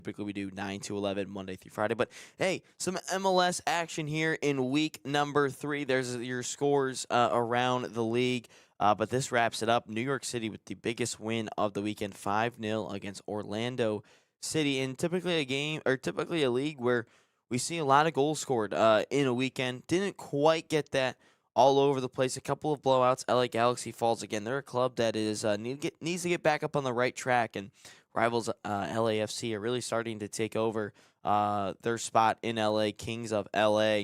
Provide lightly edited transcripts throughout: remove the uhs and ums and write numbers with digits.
Typically, we do 9 to 11 Monday through Friday. But hey, some MLS action here in week number 3. There's your scores around the league. But this wraps it up. New York City with the biggest win of the weekend, 5-0 against Orlando City. And typically a game, or typically a league where we see a lot of goals scored in a weekend. Didn't quite get that all over the place. A couple of blowouts. LA Galaxy falls again. They're a club that is needs to get back up on the right track, and rivals LAFC are really starting to take over their spot in LA, Kings of LA.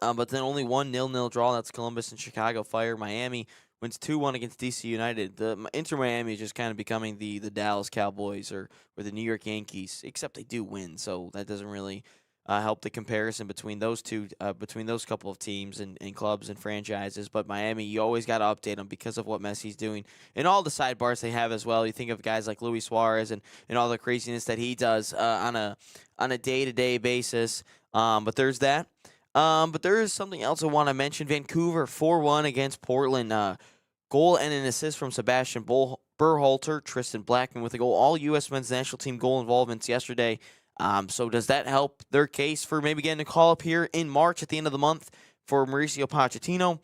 But then only one 0-0 draw. That's Columbus and Chicago Fire. Miami wins 2-1 against DC United. The Inter Miami is just kind of becoming the Dallas Cowboys or the New York Yankees, except they do win, so that doesn't really help the comparison between those two, between those couple of teams and clubs and franchises. But Miami, you always got to update them because of what Messi's doing and all the sidebars they have as well. You think of guys like Luis Suarez and all the craziness that he does on a day-to-day basis. But there's that. But there is something else I want to mention. Vancouver 4-1 against Portland. Goal and an assist from Sebastian Berhalter, Tristan Blackman with a goal. All U.S. men's national team goal involvements yesterday. So does that help their case for maybe getting a call up here in March at the end of the month for Mauricio Pochettino?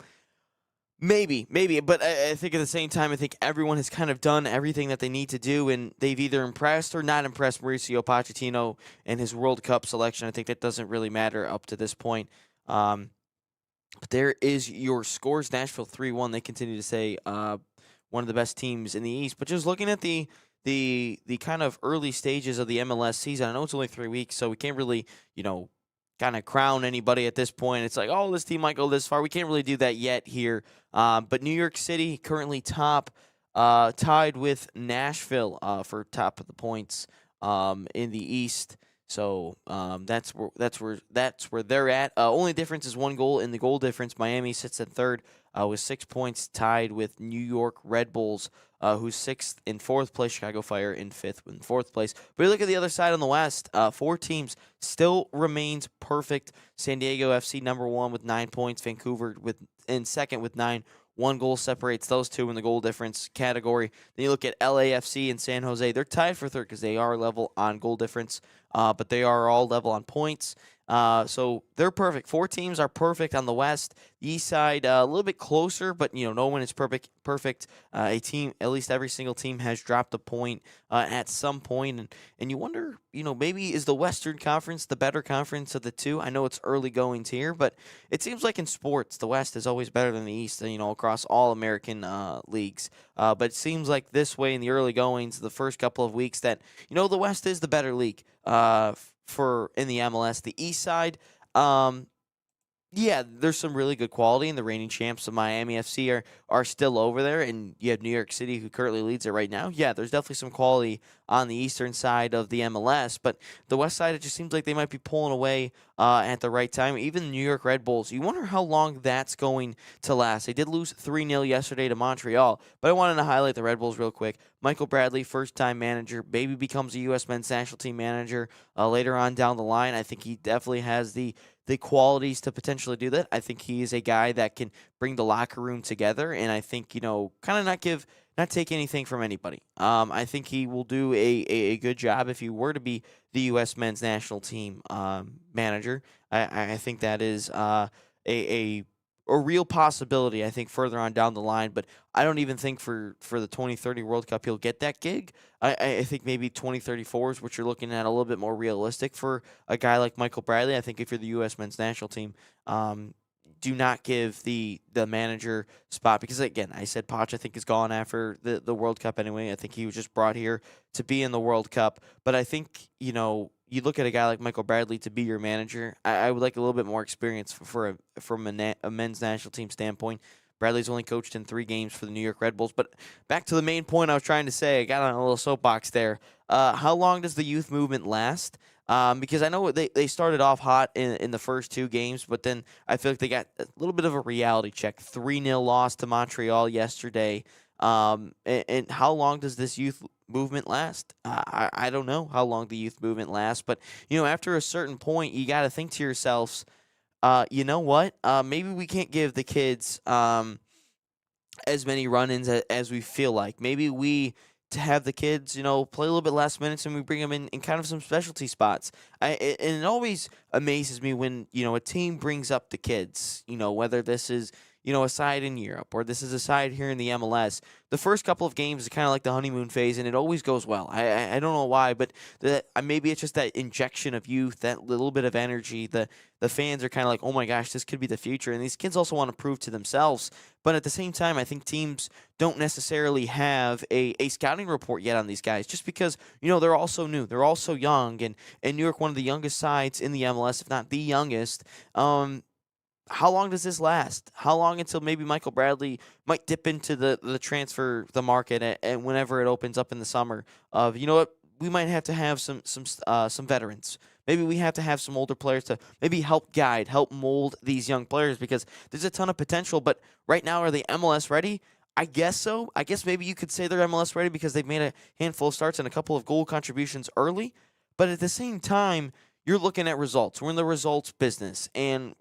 Maybe. But I think at the same time, I think everyone has kind of done everything that they need to do, and they've either impressed or not impressed Mauricio Pochettino and his World Cup selection. I think that doesn't really matter up to this point. But there is your scores. Nashville 3-1. They continue to say one of the best teams in the East. But just looking at the kind of early stages of the MLS season, I know it's only 3 weeks, so we can't really, kind of crown anybody at this point. It's like, oh, this team might go this far. We can't really do that yet here. But New York City currently tied with Nashville for top of the points in the East. So that's where they're at. Only difference is 1 goal in the goal difference. Miami sits at third with 6 points, tied with New York Red Bulls, who's sixth in fourth place. Chicago Fire in fifth in fourth place. But you look at the other side on the West. 4 teams still remains perfect. San Diego FC number 1 with 9 points. Vancouver in second with 9. 1 goal separates those two in the goal difference category. Then you look at LAFC and San Jose. They're tied for third because they are level on goal difference, but they are all level on points. So they're perfect. 4 teams are perfect on the West. The East side a little bit closer, but no one is perfect. A team, at least every single team, has dropped a point at some point, and you wonder, maybe is the Western Conference the better conference of the two? I know it's early goings here, but it seems like in sports the West is always better than the East. Across all American leagues. But it seems like this way in the early goings, the first couple of weeks, that the West is the better league. For in the MLS. The East side, yeah, there's some really good quality, and the reigning champs of Miami FC are still over there, and you have New York City, who currently leads it right now. Yeah, there's definitely some quality on the eastern side of the MLS, but the west side, it just seems like they might be pulling away at the right time. Even the New York Red Bulls, you wonder how long that's going to last. They did lose 3-0 yesterday to Montreal, but I wanted to highlight the Red Bulls real quick. Michael Bradley, first-time manager, maybe becomes a U.S. men's national team manager later on down the line. I think he definitely has the qualities to potentially do that. I think he is a guy that can bring the locker room together, and I think, kind of not take anything from anybody. I think he will do a good job if he were to be the U.S. men's national team manager. I think that is a real possibility, I think, further on down the line. But I don't even think for the 2030 World Cup he'll get that gig. I think maybe 2034 is what you're looking at, a little bit more realistic for a guy like Michael Bradley. I think if you're the U.S. men's national team, do not give the manager spot because, again, I said Poch, I think, is gone after the World Cup anyway. I think he was just brought here to be in the World Cup. But I think, you look at a guy like Michael Bradley to be your manager. I would like a little bit more experience from a men's national team standpoint. Bradley's only coached in 3 games for the New York Red Bulls. But back to the main point I was trying to say, I got on a little soapbox there. How long does the youth movement last? Because I know they started off hot in the first 2 games, but then I feel like they got a little bit of a reality check. 3-0 loss to Montreal yesterday. And how long does this youth movement last? I don't know how long the youth movement lasts, but after a certain point, you got to think to yourselves, you know what? Maybe we can't give the kids as many run-ins as we feel like. Maybe we to have the kids, play a little bit last minutes, and we bring them in kind of some specialty spots. And it always amazes me when a team brings up the kids. Whether this is a side in Europe or this is a side here in the MLS. The first couple of games is kind of like the honeymoon phase, and it always goes well. I don't know why, but maybe it's just that injection of youth, that little bit of energy. The fans are kind of like, oh my gosh, this could be the future, and these kids also want to prove to themselves. But at the same time, I think teams don't necessarily have a scouting report yet on these guys, just because they're all so new, they're all so young, and New York, one of the youngest sides in the MLS, if not the youngest. How long does this last? How long until maybe Michael Bradley might dip into the market and whenever it opens up in the summer? Of what, we might have to have some veterans. Maybe we have to have some older players to maybe help guide, help mold these young players, because there's a ton of potential. But right now, are they MLS ready? I guess so. I guess maybe you could say they're MLS ready because they've made a handful of starts and a couple of goal contributions early. But at the same time, you're looking at results. We're in the results business, and